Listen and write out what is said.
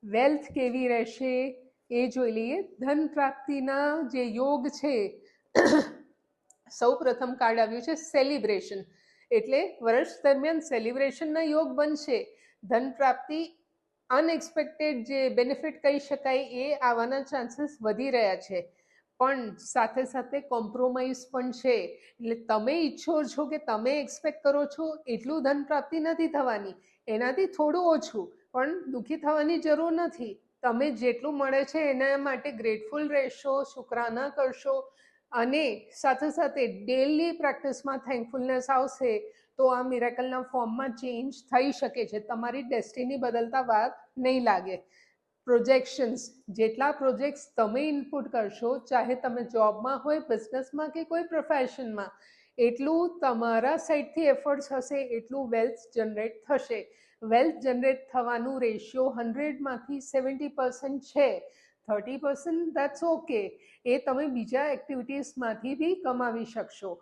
Wealth કેવી રહેશે એ જોઈ લઈએ. ધન પ્રાપ્તિના જે યોગ છે, સૌ પ્રથમ કાર્ડ આવ્યું છે સેલિબ્રેશન, એટલે વર્ષ દરમિયાન સેલિબ્રેશનના યોગ બનશે. ધન પ્રાપ્તિ અનએક્સપેક્ટેડ જે બેનિફિટ કહી શકાય એ આવવાના ચાન્સીસ વધી રહ્યા છે, પણ સાથે સાથે કોમ્પ્રોમાઇઝ પણ છે. એટલે તમે ઈચ્છો છો કે તમે એક્સપેક્ટ કરો છો એટલું ધન પ્રાપ્તિ નથી થવાની, એનાથી થોડું ઓછું, પણ દુઃખી થવાની જરૂર નથી. તમે જેટલું મળે છે એના માટે ગ્રેટફુલ રહેશો, શુક્રાના કરશો, અને સાથે સાથે ડેલી પ્રેક્ટિસમાં થેન્કફુલનેસ આવશે તો આ મિરેકલના ફોર્મમાં ચેન્જ થઈ શકે છે. તમારી ડેસ્ટિની બદલતા વાર નહીં લાગે. પ્રોજેક્શન્સ, જેટલા પ્રોજેક્ટ્સ તમે ઇનપુટ કરશો, ચાહે તમે જોબમાં હોય, બિઝનેસમાં કે કોઈ પ્રોફેશનમાં, એટલું તમારા સાઈડથી એફર્ટ્સ હશે એટલું વેલ્થ જનરેટ થશે. વેલ્થ જનરેટ થવાનું રેશિયો 100માંથી 70% છે. 30% દેટ્સ ઓકે, એ તમે બીજા એક્ટિવિટીઝમાંથી બી કમાવી શકશો.